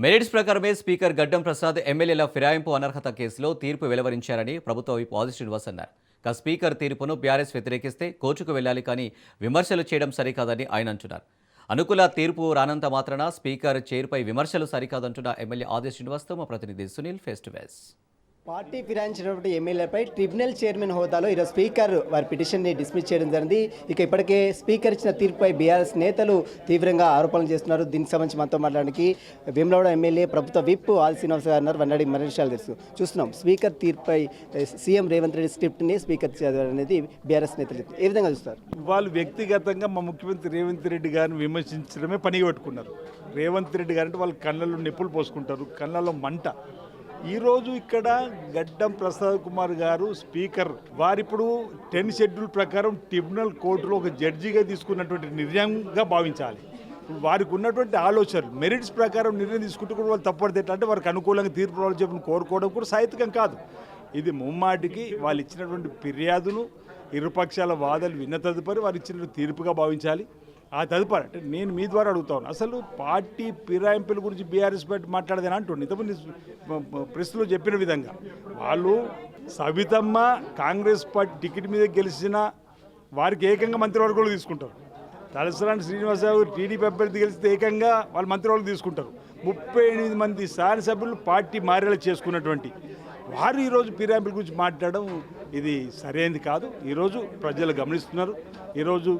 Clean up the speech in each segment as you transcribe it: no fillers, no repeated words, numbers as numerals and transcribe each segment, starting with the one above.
Merits ప్రకారమే speaker గడ్డం ప్రసాద్ ఎమ్మెల్యేల ఫిరాయింపు అనర్హత కేసులో తీర్పు వెలువరించారని ప్రభుత్వ విప్ ఆది శ్రీనివాస్ అన్నారు. స్పీకర్ తీర్పును బీఆర్ఎస్ వ్యతిరేకిస్తే కోర్టుకు వెళ్లాలి కానీ విమర్శలు చేయడం సరికాదని ఆయన అంటున్నారు. అనుకూల తీర్పు రానంత మాత్రాన స్పీకర్ చైర్పై విమర్శలు సరికాదంటున్న ఎమ్మెల్యే ఆది శ్రీనివాస్తో మా ప్రతినిధి Sunil face to face. Party ఫిరాయించినటువంటి ఎమ్మెల్యేపై ట్రిబ్యునల్ చైర్మన్ హోదాలో ఈరోజు స్పీకర్ వారి పిటిషన్ని డిస్మిస్ చేయడం జరిగింది. ఇక ఇప్పటికే స్పీకర్ ఇచ్చిన తీర్పుపై బీఆర్ఎస్ నేతలు తీవ్రంగా ఆరోపణలు చేస్తున్నారు. దీనికి సంబంధించి మనతో మాట్లాడడానికి వేములవాడ ఎమ్మెల్యే ప్రభుత్వ విప్ ఆది శ్రీనివాస్ గారు అన్నారు. వన్నడి మరిన్ని విషయాలు తెలుసు చూస్తున్నాం. స్పీకర్ తీర్పుపై సీఎం రేవంత్ రెడ్డి స్క్రిప్ట్ని స్పీకర్ అనేది బీఆర్ఎస్ నేతలు చెప్తారు. ఏ విధంగా చూస్తారు? వాళ్ళు వ్యక్తిగతంగా మా ముఖ్యమంత్రి రేవంత్ రెడ్డి గారిని విమర్శించడమే పనిగా పెట్టుకున్నారు. రేవంత్ రెడ్డి గారంటే వాళ్ళు కళ్ళల్లో నిప్పులు పోసుకుంటారు, కళ్ళల్లో మంట. ఈరోజు ఇక్కడ గడ్డం ప్రసాద్ కుమార్ గారు స్పీకర్ వారిప్పుడు 10 షెడ్యూల్ ప్రకారం ట్రిబ్యునల్ కోర్టులో ఒక జడ్జిగా తీసుకున్నటువంటి నిర్ణయంగా భావించాలి. వారికి ఉన్నటువంటి ఆలోచనలు మెరిట్స్ ప్రకారం నిర్ణయం తీసుకుంటూ కూడా వాళ్ళు తప్పడితే ఎట్లా అంటే వారికి అనుకూలంగా తీర్పు రావాలని చెప్పి కోరుకోవడం కూడా సాహిత్యం కాదు. ఇది ముమ్మాటికి వాళ్ళు ఇచ్చినటువంటి ఫిర్యాదును ఇరుపక్షాల వాదనలు విన్న తదుపరి వారు ఇచ్చినటువంటి తీర్పుగా భావించాలి. ఆ తదుపరి అంటే నేను మీ ద్వారా అడుగుతాను, అసలు పార్టీ ఫిరాయింపుల గురించి బీఆర్ఎస్ పార్టీ మాట్లాడదని అంటుంది. ఇంతకుముందు ప్రెస్లో చెప్పిన విధంగా వాళ్ళు సవితమ్మ కాంగ్రెస్ పార్టీ టికెట్ మీద గెలిచిన వారికి ఏకంగా మంత్రివర్గంలో తీసుకుంటారు. తలసరాని శ్రీనివాసరావు టీడీపీ అభ్యర్థి గెలిస్తే ఏకంగా వాళ్ళు మంత్రివర్గం తీసుకుంటారు. 38 మంది శాసనసభ్యులు పార్టీ మారేలా చేసుకున్నటువంటి వారు ఈరోజు ఫిరాయింపుల గురించి మాట్లాడడం ఇది సరైనది కాదు. ఈరోజు ప్రజలు గమనిస్తున్నారు. ఈరోజు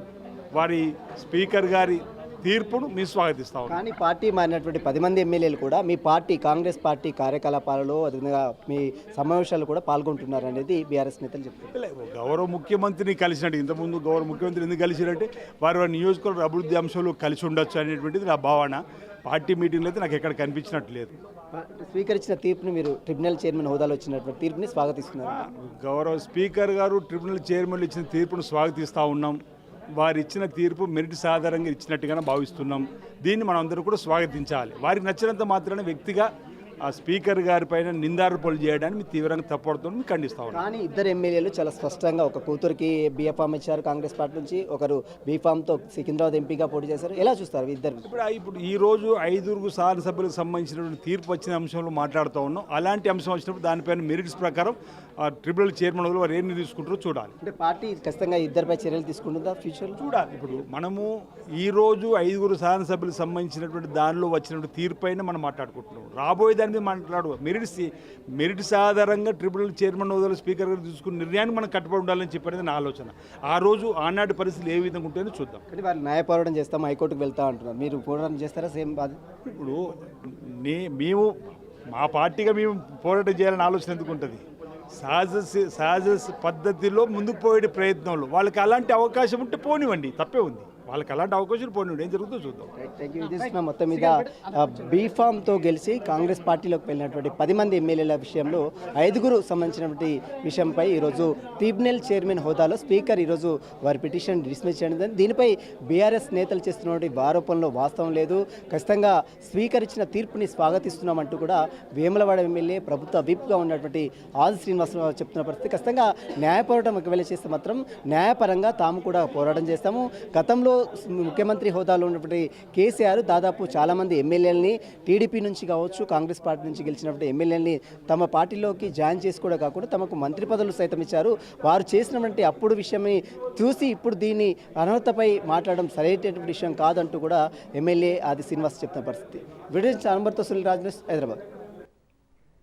వారి స్పీకర్ గారి తీర్పును మేము స్వాగతిస్తాం. కానీ పార్టీ మారినటువంటి 10 మంది ఎమ్మెల్యేలు కూడా మీ పార్టీ కాంగ్రెస్ పార్టీ కార్యకలాపాలలో అదేవిధంగా మీ సమావేశాలు కూడా పాల్గొంటున్నారు అనేది బీఆర్ఎస్ నేతలు చెప్తారు. గౌరవ ముఖ్యమంత్రిని కలిసినట్టు ఇంతకుముందు గౌరవ ముఖ్యమంత్రి ఎందుకు కలిసినట్టే వారి నియోజకవర్గ అభివృద్ధి అంశాలు కలిసి ఉండొచ్చు అనేటువంటిది నా భావన. పార్టీ మీటింగ్లో అయితే నాకు ఎక్కడ కనిపించినట్టు లేదు. స్పీకర్ ఇచ్చిన తీర్పుని మీరు ట్రిబ్యునల్ చైర్మన్ హోదాలో వచ్చినటువంటి తీర్పుని స్వాగతిస్తున్నారు. గౌరవ స్పీకర్ గారు ట్రిబ్యునల్ చైర్మన్లు ఇచ్చిన తీర్పును స్వాగతిస్తూ ఉన్నాం. వారు ఇచ్చిన తీర్పు మెరిట్స్ ఆధారంగా ఇచ్చినట్టుగానే భావిస్తున్నాం. దీన్ని మనం అందరూ కూడా స్వాగతించాలి. వారికి నచ్చినంత మాత్రాన వ్యక్తిగా ఆ స్పీకర్ గారి పైన నిందారోపణలు చేయడానికి మీరు తీవ్రంగా తప్పడుతుంది, మీరు ఖండిస్తా ఉన్నాం. కానీ ఇద్దరు ఎమ్మెల్యేలు చాలా స్పష్టంగా ఒక కూతురికి బిఎఫామ్ ఇచ్చారు కాంగ్రెస్ పార్టీ నుంచి, ఒకరు బీఫామ్తో సికింద్రాబాద్ ఎంపీగా పోటీ చేశారు. ఎలా చూస్తారు ఇద్దరు? ఇప్పుడు ఈ రోజు 5 శాసనసభ్యులకు సంబంధించినటువంటి తీర్పు వచ్చిన అంశంలో మాట్లాడుతూ ఉన్నాం. అలాంటి అంశం వచ్చినప్పుడు దానిపైన మెరిట్స్ ప్రకారం ట్రిబ్యునల్ చైర్మన్ వారు ఏం తీసుకుంటారో చూడాలి. అంటే పార్టీ ఖచ్చితంగా ఇద్దరిపై చర్యలు తీసుకుంటుందా ఫ్యూచర్లో? చూడాలి. ఇప్పుడు మనము ఈ రోజు 5 శాసనసభ్యులకు సంబంధించినటువంటి దానిలో వచ్చినటువంటి తీర్పు అయినా మనం మాట్లాడుకుంటున్నాం. రాబోయే దాని మీద మాట్లాడు మెరిట్స్ ఆధారంగా ట్రిబ్యునల్ చైర్మన్ హోదాలో స్పీకర్ గారు తీసుకున్న నిర్ణయాన్ని మనం కట్టుబడి ఉండాలని చెప్పనేది నా ఆలోచన. ఆ రోజు ఆనాటి పరిస్థితులు ఏ విధంగా ఉంటేనే చూద్దాం. అంటే వాళ్ళు న్యాయ పోరాటం చేస్తాం, హైకోర్టుకు వెళ్తా అంటున్నారు. మీరు పోరాటం చేస్తారా? సేమ్ బాధ. ఇప్పుడు మేము మా పార్టీగా మేము పోరాటం చేయాలని ఆలోచన ఎందుకు ఉంటుంది? సహజ పద్ధతిలో ముందుకు పోయే ప్రయత్నంలో వాళ్ళకి అలాంటి అవకాశం ఉంటే పోనివ్వండి, తప్పే ఉంది. వాళ్ళకి అలాంటి అవకాశాలు పోనివ్వండి, ఏం జరుగుతుందో చూద్దాం. Thank you. మొత్తం మీద బీఫామ్తో గెలిచి కాంగ్రెస్ పార్టీలోకి వెళ్ళినటువంటి 10 మంది ఎమ్మెల్యేల విషయంలో 5 సంబంధించినటువంటి విషయంపై ఈరోజు ట్రిబ్యునల్ చైర్మన్ హోదాలో స్పీకర్ ఈరోజు వారి పిటిషన్ డిస్మిస్ చేయడం. దీనిపై బీఆర్ఎస్ నేతలు చేస్తున్నటువంటి ఆరోపణలో వాస్తవం లేదు. ఖచ్చితంగా స్పీకర్ ఇచ్చిన తీర్పుని స్వాగతిస్తున్నామంటూ కూడా వేములవాడ ఎమ్మెల్యే ప్రభుత్వ విప్గా ఉన్నటువంటి ఆది శ్రీనివాసరావు చెప్తున్న పరిస్థితి. ఖచ్చితంగా న్యాయ పోరాటం ఒకవేళ చేస్తే మాత్రం న్యాయపరంగా తాము కూడా పోరాటం చేస్తాము. గతంలో ముఖ్యమంత్రి హోదాలో ఉన్నటువంటి కేసీఆర్ దాదాపు చాలామంది ఎమ్మెల్యేలని టీడీపీ నుంచి కావచ్చు, కాంగ్రెస్ పార్టీ నుంచి గెలిచినటువంటి ఎమ్మెల్యేలని తమ పార్టీలోకి జాయిన్ చేసి కూడా కాకుండా తమకు మంత్రి పదవులు సైతం ఇచ్చారు. వారు చేసినటువంటి అప్పుడు విషయమే చూసి ఇప్పుడు దీన్ని అనర్హతపై మాట్లాడడం సరైనటువంటి విషయం కాదంటూ కూడా ఎమ్మెల్యే ఆది శ్రీనివాస్ చెప్తున్న పరిస్థితి. వీడియో అనుమతితో సునీల్ రాజ్, హైదరాబాద్.